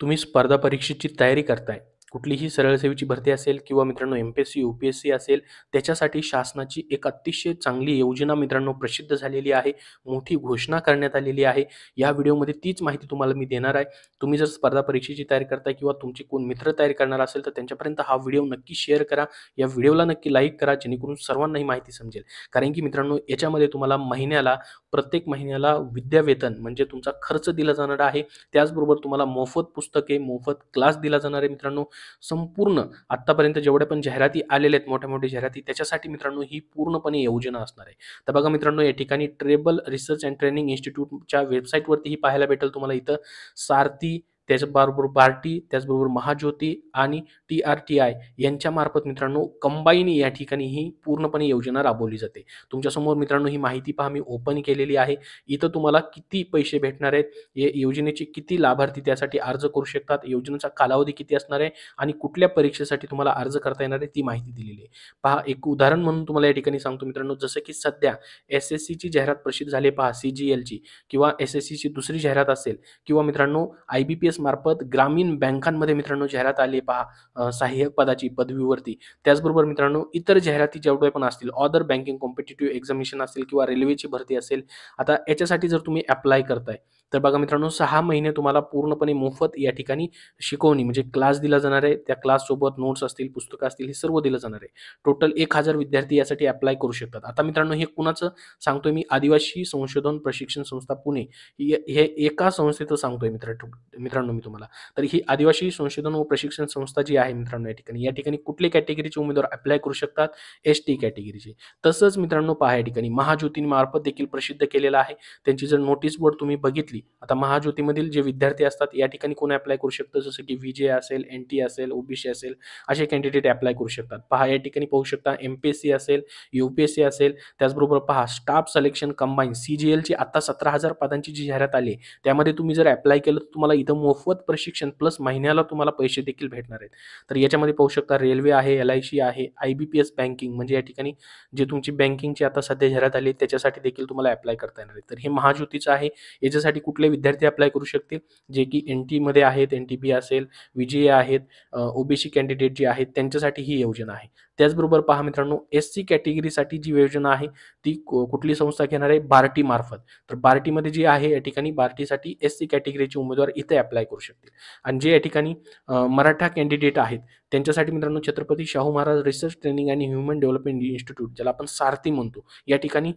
तुम्ही स्पर्धा परीक्षेची तयारी करताय. कुठलीही सरळ सेवेची भरती असेल किंवा मित्रांनो एम-पी-एस-सी, यू-पी-एस-सी असेल, त्याच्यासाठी शासनाची एक अतिशय चांगली योजना मित्रांनो प्रसिद्ध झालेली आहे. मोठी घोषणा करण्यात आलेली आहे. या व्हिडिओमध्ये तीच माहिती तुम्हाला मी देणार आहे. तुम्ही जर स्पर्धा परीक्षेची तयारी करताय किंवा तुमचे कोण मित्र तयारी करणार असेल, तर त्यांच्यापर्यंत हा व्हिडिओ नक्की शेअर करा. या व्हिडिओला नक्की लाईक करा, जेणेकरून सर्वांना ही माहिती समजेल. कारण की मित्रांनो याच्यामध्ये तुम्हाला प्रत्येक महिन्याला विद्यावेतन म्हणजे तुमचा खर्च दिला जाणार आहे. त्याचबरोबर तुम्हाला मोफत पुस्तके, मोफत क्लास दिला जाणार आहे मित्रांनो. संपूर्ण आत्तापर्यंत जेवढ्या पण जाहिराती आलेल्या आहेत, मोठ्या-मोठ्या जाहिराती त्याच्यासाठी मित्रांनो ही पूर्णपणे योजना असणार आहे. तर बघा मित्रांनो या ठिकाणी ट्रेबल रिसर्च अँड ट्रेनिंग इन्स्टिट्यूटच्या वेबसाईटवरती ही पाहायला भेटेल तुम्हाला इथं सारथी, त्याच्याबरोबर बार्टी, त्याचबरोबर महाज्योती आणि टी-आर-टी-आय यांच्यामार्फत मित्रांनो कंबाईन या ठिकाणी ही पूर्णपणे योजना राबवली जाते. तुमच्यासमोर मित्रांनो ही माहिती पहा मी ओपन केलेली आहे. इथं तुम्हाला किती पैसे भेटणार आहेत, या योजनेचे किती लाभार्थी त्यासाठी अर्ज करू शकतात, योजनेचा कालावधी किती असणार आहे आणि कुठल्या परीक्षेसाठी तुम्हाला अर्ज करता येणार आहे ती माहिती दिलेली आहे. पहा एक उदाहरण म्हणून तुम्हाला या ठिकाणी सांगतो मित्रांनो, जसं की सध्या एस-एस-सीची जाहिरात प्रसिद्ध झाली पहा सी-जी-एलची किंवा एस-एस-सीची दुसरी जाहिरात असेल किंवा मित्रांनो आय-बी-पी-एस मार्फत ग्रामीण बँकांमध्ये मित्रांनो जाहिरात आली पहा सहाय्यक पदाची पदवीवरती. त्याचबरोबर मित्रांनो इतर जाहिराती जेवढ्या पण असतील, अदर बँकिंग कॉम्पिटिटिव्ह एक्झामिनेशन असेल किंवा रेल्वेची भरती असेल, आता याच्यासाठी जर तुम्ही अप्लाय करताय, तर बघा मित्रांनो 6 महिने तुम्हाला पूर्णपणे मोफत या ठिकाणी शिकवणी म्हणजे क्लास दिला जाणार आहे. त्या क्लाससोबत नोट्स असतील, पुस्तकं असतील, हे सर्व दिलं जाणार आहे. टोटल 1000 विद्यार्थी यासाठी अप्लाय करू शकतात. आता मित्रांनो हे कुणाचं सांगतोय मी, आदिवासी संशोधन प्रशिक्षण संस्था पुणे. हे एका संस्थेचं सांगतोय मित्रांनो मी तुम्हाला. तर ही आदिवासी संशोधन व प्रशिक्षण संस्था जी आहे मित्रांनो या ठिकाणी कुठल्या कॅटेगरीचे उमेदवार अप्लाय करू शकतात? एस-टी कॅटेगरीचे. तसंच मित्रांनो पहा या ठिकाणी महाज्योतीमार्फत देखील प्रसिद्ध केलेलं आहे. त्यांची जर नोटीस बोर्ड तुम्ही बघितली, आता महाज्योतीमधील जे विद्यार्थी असतात या ठिकाणी कोण अप्लाय करू शकतं, जसं की व्ही-जे असेल, एन-टी असेल, ओ-बी-सी असेल, असे कॅन्डिडेट अप्लाय करू शकतात. पहा या ठिकाणी पाहू शकता एम-पी-एस-सी असेल, यू-पी-एस-सी असेल, त्याचबरोबर पहा स्टाफ सिलेक्शन कंबाईन सी-जी-एलची आता 17,000 पदांची जी जाहिरात आली आहे, त्यामध्ये तुम्ही जर अप्लाय केलं तर तुम्हाला इथं मोफत प्रशिक्षण प्लस महिन्याला तुम्हाला पैसे देखील भेटणार आहेत. तर याच्यामध्ये पाहू शकता रेल्वे आहे, एल-आय-सी आहे, आय-बी-पी-एस बँकिंग म्हणजे या ठिकाणी जे तुमची बँकिंगची आता सध्या जाहिरात आली त्याच्यासाठी देखील तुम्हाला अप्लाय करता येणार आहे. तर हे महाज्योतीचं आहे. याच्यासाठी कुठले विद्यार्थी अप्लाय करू शकतील, जे की एन-टीमध्ये आहेत, एन-टी-बी असेल, व्ही-जे आहेत, ओ-बी-सी कॅन्डिडेट जे आहेत त्यांच्यासाठी ही योजना आहे. त्याचबरोबर पहा मित्रांनो एस-सी कॅटेगरीसाठी जी योजना आहे ती कुठली संस्था घेणार आहे? बार्टी मार्फत. तर बार्टीमध्ये जी आहे या ठिकाणी बार्टीसाठी एस-सी कॅटेगरीचे उमेदवार इथे अप्लाय करू शकतील. आणि जे या ठिकाणी मराठा कॅन्डिडेट आहेत त्यांच्यासाठी मित्रांनो छत्रपती शाहू महाराज रिसर्च ट्रेनिंग आणि ह्युमन डेव्हलपमेंट इन्स्टिट्यूट ज्याला आपण सारथी म्हणतो, या ठिकाणी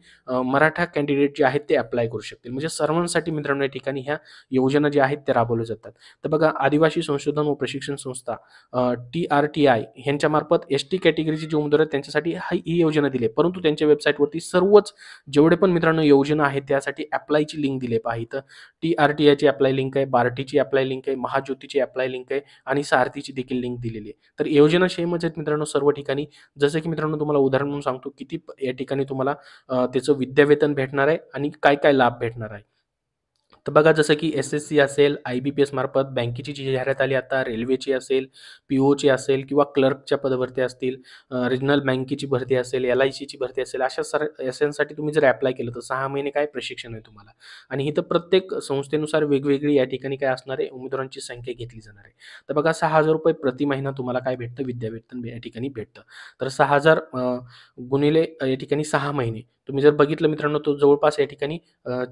मराठा कॅन्डिडेट जे आहेत ते अप्लाय करू शकतील. म्हणजे सर्वांसाठी मित्रांनो या ठिकाणी ह्या योजना ज्या आहेत त्या राबवल्या जातात. तर बघा आदिवासी संशोधन व प्रशिक्षण संस्था टी-आर-टी-आय ह्यांच्यामार्फत एस-टी कॅटेगरीचे जे उमेदवार आहेत त्यांच्यासाठी ही योजना दिली आहे. परंतु त्यांच्या वेबसाईटवरती सर्वच जेवढे पण मित्रांनो योजना आहेत त्यासाठी अप्लायची लिंक दिली आहे. पहा इथं टी-आर-टी-आयची अप्लाय लिंक आहे, बार्टीची अप्लाय लिंक आहे, महाज्योतीची अप्लाय लिंक आहे आणि सारथीची देखील लिंक दिलेली आहे. तर योजना सेमच आहेत मित्रांनो सर्व ठिकाणी. जसं की मित्रांनो तुम्हाला उदाहरण म्हणून सांगतो किती या ठिकाणी तुम्हाला त्याचं विद्यावेतन भेटणार आहे आणि काय-काय लाभ भेटणार आहे. तर बघा जसं की एस-एस-सी असेल, आय-बी-पी-एस मार्फत बँकेची जी जाहिरात आली आता, रेल्वेची असेल, पी-ओची असेल किंवा क्लर्कच्या पदभरती असतील, रिजनल बँकेची भरती असेल, एल-आय-सीची भरती असेल, अशा यासाठी तुम्ही जर अप्लाय केलं तर 6 महिने काय प्रशिक्षण आहे तुम्हाला. आणि इथं प्रत्येक संस्थेनुसार वेगवेगळी या ठिकाणी काय असणार आहे उमेदवारांची संख्या घेतली जाणार आहे. तर बघा ₹6,000 प्रति महिना तुम्हाला काय भेटतं विद्यावेतन या ठिकाणी भेटतं. तर 6,000 गुणिले या ठिकाणी 6 महिने तुम्ही जर बघितलं मित्रांनो तर जवळपास या ठिकाणी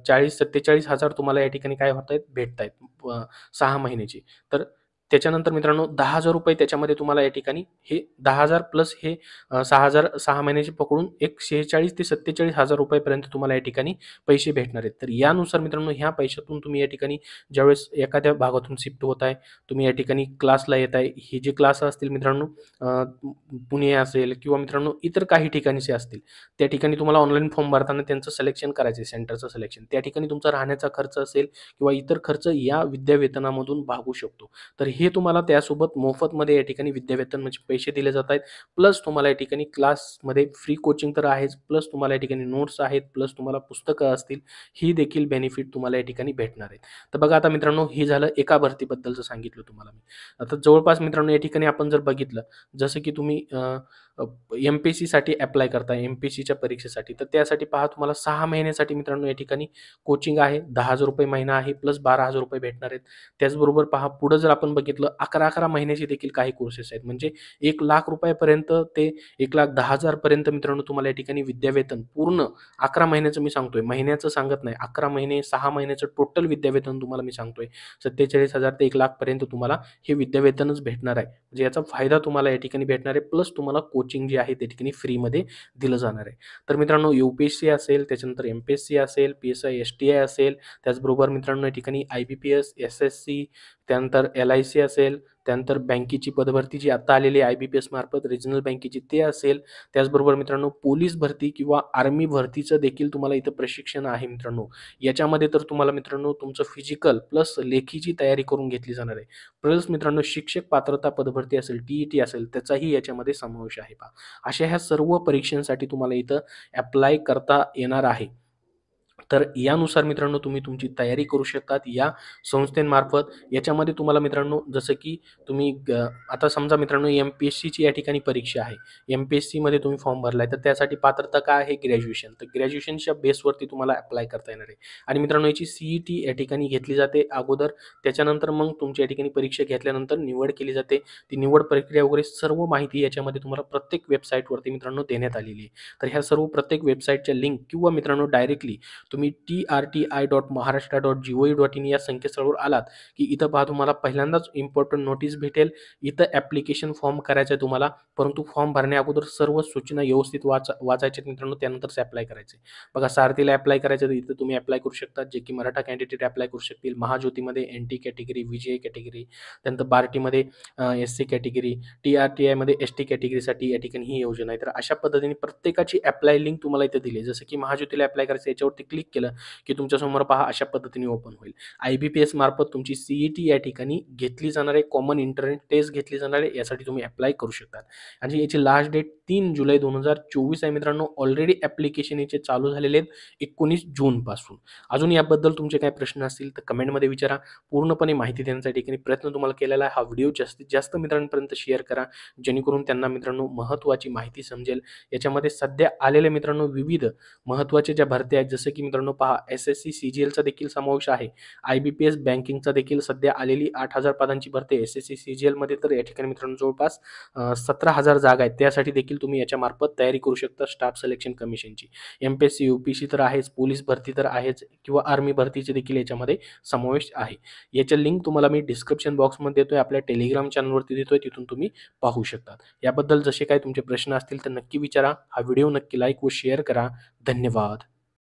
40,000-47,000 तुम्हाला या ठिकाणी काय होतायत भेटतायत 6 महिन्याची. तर त्याच्यानंतर मित्रांनो ₹10,000 त्याच्यामध्ये तुम्हाला या ठिकाणी हे 10,000 प्लस हे 6,000 6 महिन्याचे पकडून एक 46,000 ते 47,000 पर्यंत तुम्हाला या ठिकाणी पैसे भेटणार आहेत. तर यानुसार मित्रांनो ह्या पैशातून तुम्ही या ठिकाणी ज्यावेळेस एखाद्या भागातून शिफ्ट होताय, तुम्ही या ठिकाणी क्लासला येताय, हे जे क्लास असतील मित्रांनो पुणे असेल किंवा मित्रांनो इतर काही ठिकाणचे असतील, त्या ठिकाणी तुम्हाला ऑनलाईन फॉर्म भरताना त्यांचं सिलेक्शन करायचं आहे, सेंटरचं सिलेक्शन. त्या ठिकाणी तुमचा राहण्याचा खर्च असेल किंवा इतर खर्च या विद्यावेतनामधून भागू शकतो. तर हे तुम्हाला त्यासोबत मोफतमध्ये या ठिकाणी विद्यावेतन म्हणजे पैसे दिले जात आहेत. प्लस तुम्हाला या ठिकाणी क्लासमध्ये फ्री कोचिंग तर आहेच, प्लस तुम्हाला या ठिकाणी नोट्स आहेत, प्लस तुम्हाला पुस्तकं असतील, ही देखील बेनिफिट तुम्हाला या ठिकाणी भेटणार आहेत. तर बघा आता मित्रांनो हे झालं एका भरतीबद्दलचं सांगितलं तुम्हाला मी. आता जवळपास मित्रांनो या ठिकाणी आपण जर बघितलं, जसं की तुम्ही एम-पी-एस-सीसाठी अप्लाय करताय, एम-पी-एस-सीच्या परीक्षेसाठी, तर त्यासाठी पहा तुम्हाला 6 महिन्यासाठी मित्रांनो या ठिकाणी कोचिंग आहे. ₹10,000 महिना आहे प्लस ₹12,000 भेटणार आहेत. त्याचबरोबर पहा पुढं जर आपण बघितलं 11-11 महिन्याचे देखील काही कोर्सेस आहेत. म्हणजे ₹1,00,000 पर्यंत ते 1,10,000 पर्यंत मित्रांनो तुम्हाला या ठिकाणी विद्यावेतन पूर्ण 11 महिन्याचं मी सांगतोय, महिन्याचं सांगत नाही. 11 महिने, 6 महिन्याचं टोटल विद्यावेतन तुम्हाला मी सांगतोय. 47,000 ते 1,00,000 पर्यंत तुम्हाला हे विद्यावेतनच भेटणार आहे. म्हणजे याचा फायदा तुम्हाला या ठिकाणी भेटणार आहे. प्लस तुम्हाला कोचिंग जे आहे त्या ठिकाणी फ्रीमध्ये दिलं जाणार आहे. तर मित्रांनो यू-पी-एस-सी असेल, त्याच्यानंतर एम-पी-एस-सी असेल, पी-एस-आय, एस-टी-आय असेल, त्याचबरोबर मित्रांनो या ठिकाणी आय-बी-पी-एस, एस-एस-सी, त्यानंतर एल-आय-सी असेल, त्यानंतर बँकेची पदभरती जी आता आलेली आहे आय-बी-पी-एस मार्फत रिजनल बँकेची ते असेल. त्याचबरोबर मित्रांनो पोलीस भरती किंवा आर्मी भरतीचं देखील तुम्हाला इथं प्रशिक्षण आहे मित्रांनो. याच्यामध्ये तर तुम्हाला मित्रांनो तुमचं फिजिकल प्लस लेखीची तयारी करून घेतली जाणार आहे. प्लस मित्रांनो शिक्षक पात्रता पदभरती असेल, टी-ई-टी असेल त्याचाही याच्यामध्ये समावेश आहे पहा. अशा ह्या सर्व परीक्षांसाठी तुम्हाला इथं अप्लाय करता येणार आहे. तर यानुसार मित्रांनो तुम्ही तुमची तयारी करू शकतात या संस्थेमार्फत. याच्यामध्ये तुम्हाला मित्रांनो जसं की तुम्ही आता समजा मित्रांनो एम-पी-एस-सीची या ठिकाणी परीक्षा आहे. एम-पी-एस-सीमध्ये तुम्ही फॉर्म भरलाय तर त्यासाठी पात्रता काय आहे? ग्रॅज्युएशन. तर ग्रॅज्युएशनच्या बेसवरती तुम्हाला अप्लाय करता येणार आहे. आणि मित्रांनो याची सी-ई-टी या ठिकाणी घेतली जाते अगोदर. त्याच्यानंतर मग तुमच्या या ठिकाणी परीक्षा घेतल्यानंतर निवड केली जाते. ती निवड प्रक्रिया वगैरे सर्व माहिती याच्यामध्ये तुम्हाला प्रत्येक वेबसाईटवरती मित्रांनो देण्यात आलेली आहे. तर ह्या सर्व प्रत्येक वेबसाईटच्या लिंक किंवा मित्रांनो डायरेक्टली तुम्ही trti.maharashtra.gov.in या संकेतस्थळावर आलात की इथं पहा तुम्हाला पहिल्यांदाच इम्पॉर्टंट नोटीस भेटेल. इथं ॲप्लिकेशन फॉर्म करायचं आहे तुम्हाला, परंतु फॉर्म भरण्या अगोदर सर्व सूचना व्यवस्थित वाचायच्या मित्रांनो, त्यानंतरच ॲप्लाय करायचे. बघा सारथीला ॲप्लाय करायचं तर इथं तुम्ही ॲप्लाय करू शकता, जे की मराठा कॅन्डिडेट ॲप्लाय करू शकतील. महाज्योतीमध्ये एन-टी कॅटेगरी, व्ही-जे कॅटेगरी, त्यानंतर बार्टीमध्ये एस-सी कॅटेगरी, टी-आर-टी-आयमध्ये एस-टी कॅटेगरीसाठी या ठिकाणी ही योजना आहे. तर अशा पद्धतीने प्रत्येकाची ॲप्लाय लिंक तुम्हाला इथे दिली आहे. जसं की महाज्योतीला ॲप्लाय करायचं याच्यावरती क्लिक केलं की तुमच्यासमोर पहा अशा पद्धतीने ओपन होईल. आय-बी-पी-एस मार्फत तुमची सी-ई-टी या ठिकाणी घेतली जाणार आहे. कॉमन इंटरनेट टेस्ट घेतली जाणार आहे. यासाठी तुम्ही ॲप्लाय करू शकता. आणि याची लास्ट डेट 3 जुलै 2024 आहे मित्रांनो. ऑलरेडी ॲप्लिकेशन याचे चालू झालेले आहेत 19 जूनपासून. अजून याबद्दल तुमचे काही प्रश्न असतील तर कमेंटमध्ये विचारा. पूर्णपणे माहिती देण्याचा ठिकाणी प्रयत्न तुम्हाला केलेला आहे. हा व्हिडिओ जास्तीत जास्त मित्रांपर्यंत शेअर करा, जेणेकरून त्यांना मित्रांनो महत्त्वाची माहिती समजेल. याच्यामध्ये सध्या आलेल्या मित्रांनो विविध महत्त्वाच्या ज्या भरत्या आहेत, जसं की मित्रांनो पहा एस-एस-सी सी-जी-एलचा देखील समावेश आहे. आय-बी-पी-एस बँकिंगचा देखील सध्या आलेली 8,000 पदांची भरती आहे. एस-एस-सी सी-जी-एलमध्ये तर या ठिकाणी मित्रांनो जवळपास 17,000 जागा आहेत. त्यासाठी देखील तुम्ही याच्यामार्फत तयारी करू शकता स्टाफ सिलेक्शन कमिशनची. एम-पी-एस-सी, यू-पी-एस-सी तर आहेच, पोलीस भरती तर आहेच किंवा आर्मी भरतीचे देखील याच्यामध्ये समावेश आहे. याच्या लिंक तुम्हाला मी डिस्क्रिप्शन बॉक्समध्ये देतोय, आपल्या टेलिग्राम चॅनलवरती देतोय, तिथून तुम्ही पाहू शकता. याबद्दल जसे काही तुमचे प्रश्न असतील तर नक्की विचारा. हा व्हिडिओ नक्की लाईक व शेअर करा. धन्यवाद.